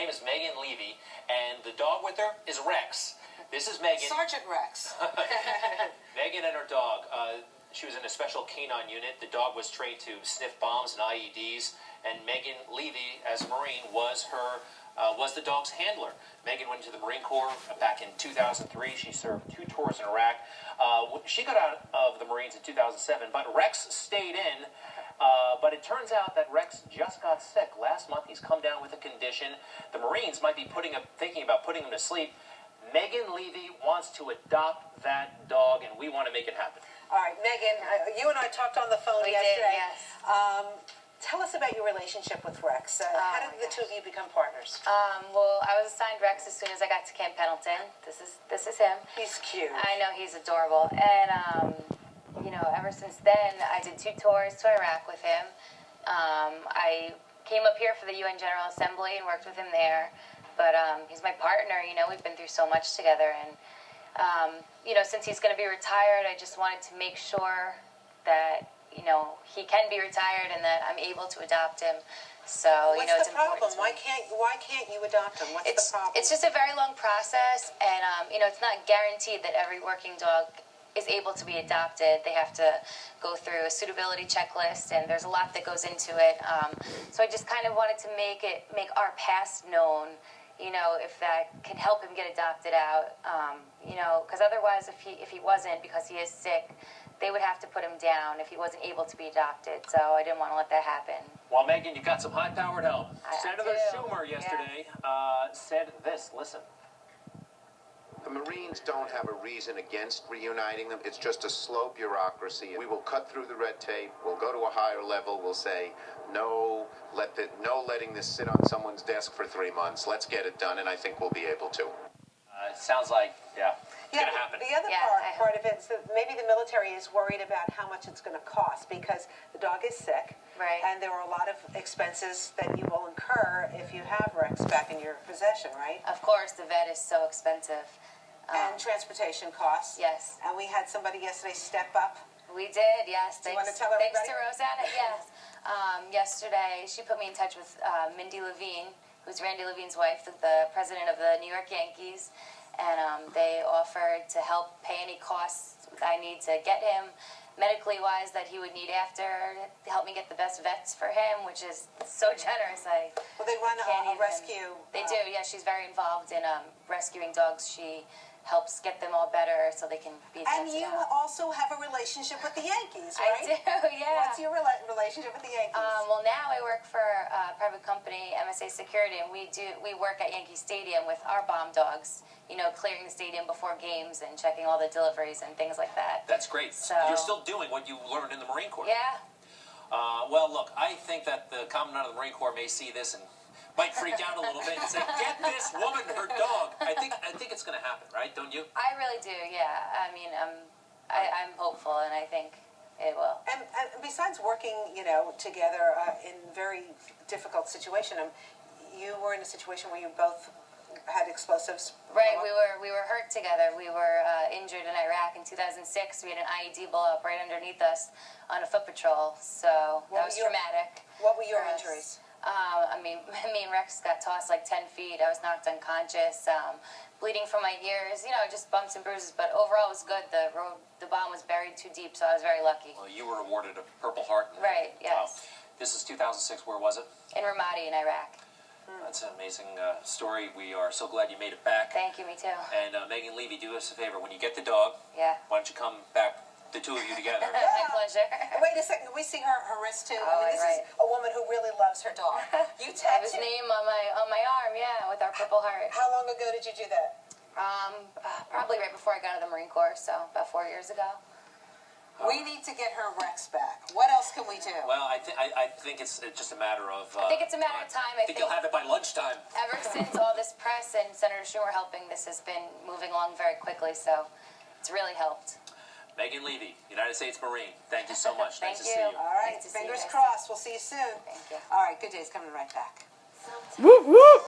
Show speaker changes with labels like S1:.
S1: name is Megan Leavey, and the dog with her is Rex. This is Megan.
S2: Sergeant Rex.
S1: Megan and her dog. She was in a special canine unit. The dog was trained to sniff bombs and IEDs, and Megan Leavey, as a Marine, was the dog's handler. Megan went into the Marine Corps back in 2003. She served 2 tours in Iraq. She got out of the Marines in 2007, but Rex stayed in. But it turns out that Rex just got sick. Last month, he's come down with a condition. The Marines might be thinking about putting him to sleep. Megan Leavey wants to adopt that dog, and we want to make it happen.
S2: All right, Megan, you and I talked on the phone
S3: We
S2: yesterday.
S3: did, yes.
S2: Tell us about your relationship with Rex. How did the two of you become partners?
S3: Well, I was assigned Rex as soon as I got to Camp Pendleton. This is him.
S2: He's cute.
S3: I know, he's adorable. And, you know, ever since then, I did 2 tours to Iraq with him. I came up here for the UN General Assembly and worked with him there. But he's my partner, you know, we've been through so much together. And, you know, since he's going to be retired, I just wanted to make sure that, you know, he can be retired and that I'm able to adopt him. So, you know, it's important.
S2: Why can't you adopt him? What's the problem?
S3: It's just a very long process, and, you know, it's not guaranteed that every working dog is able to be adopted. They have to go through a suitability checklist, and there's a lot that goes into it. So I just kind of wanted to make our past known, you know, if that can help him get adopted out, you know, because otherwise if he wasn't, because he is sick, they would have to put him down if he wasn't able to be adopted. So I didn't want to let that happen.
S1: Well, Megan, you've got some high-powered help. Senator
S3: do.
S1: Schumer yesterday said this. Listen.
S4: The Marines don't have a reason against reuniting them. It's just a slow bureaucracy. We will cut through the red tape. We'll go to a higher level. We'll say, no letting this sit on someone's desk for 3 months. Let's get it done, and I think we'll be able to.
S1: It sounds like, it's going to happen.
S2: The other part of it is that maybe the military is worried about how much it's going to cost because the dog is sick.
S3: Right.
S2: And there are a lot of expenses that you will incur if you have Rex back in your possession, right?
S3: Of course, the vet is so expensive.
S2: And transportation costs.
S3: Yes.
S2: And we had somebody yesterday step up.
S3: We did, yes.
S2: Do you want to tell everybody?
S3: Thanks to Rosanna, yes. Yesterday, she put me in touch with Mindy Levine, who's Randy Levine's wife, the president of the New York Yankees, and they offered to help pay any costs I need to get him medically-wise that he would need after, to help me get the best vets for him, which is so generous.
S2: Well, they run a rescue.
S3: They do, yeah. She's very involved in rescuing dogs. She helps get them all better so they can be
S2: And
S3: adopted
S2: you
S3: out.
S2: also have a relationship with the Yankees, right?
S3: I do, yeah.
S2: What's your relationship with the Yankees?
S3: Well, now I work for a private company, MSA Security, and we work at Yankee Stadium with our bomb dogs, you know, clearing the stadium before games and checking all the deliveries and things like that.
S1: That's great.
S3: So,
S1: you're still doing what you learned in the Marine Corps.
S3: Yeah.
S1: Well, look, I think that the Commandant of the Marine Corps may see this and might freak out a little bit and say, get this woman her dog. I think it's going to happen, right? Don't you?
S3: I really do, yeah. I mean, I'm hopeful, and I think it will.
S2: And besides working, you know, together in very difficult situation, you were in a situation where you both had explosives.
S3: Right, we were hurt together. We were injured in Iraq in 2006. We had an IED blow up right underneath us on a foot patrol, so that was traumatic.
S2: What were your injuries?
S3: I mean, me and Rex got tossed like 10 feet. I was knocked unconscious, bleeding from my ears, you know, just bumps and bruises. But overall, it was good. The bomb was buried too deep, so I was very lucky.
S1: Well, you were awarded a Purple Heart.
S3: Right, yes.
S1: This is 2006. Where was it?
S3: In Ramadi in Iraq.
S1: That's an amazing story. We are so glad you made it back.
S3: Thank you, me too.
S1: And Megan Leavey, do us a favor. When you get the dog,
S3: yeah,
S1: why don't you come back, the 2 of you together?
S3: My pleasure.
S2: Wait a second. Can we see her wrist too?
S3: Oh,
S2: I mean, this is a woman who really loves her dog. You
S3: I have his
S2: tattooed.
S3: name on my arm, yeah, with our Purple Heart.
S2: How long ago did you do that?
S3: Probably right before I got out of the Marine Corps, so about 4 years ago.
S2: We need to get her Rex back. What else can we do?
S1: Well, I think it's just a matter of...
S3: I think it's a matter of time.
S1: I think you'll have it by lunchtime.
S3: Ever since all this press and Senator Schumer helping, this has been moving along very quickly, so it's really helped.
S1: Megan Leavey, United States Marine, thank you so much.
S3: Thank
S1: nice
S3: you.
S1: to see you.
S2: All right,
S3: Nice to see you
S2: fingers
S3: guys.
S2: crossed. We'll see you soon.
S3: Thank you.
S2: All right, Good Day's coming right back.
S5: Woo, woo.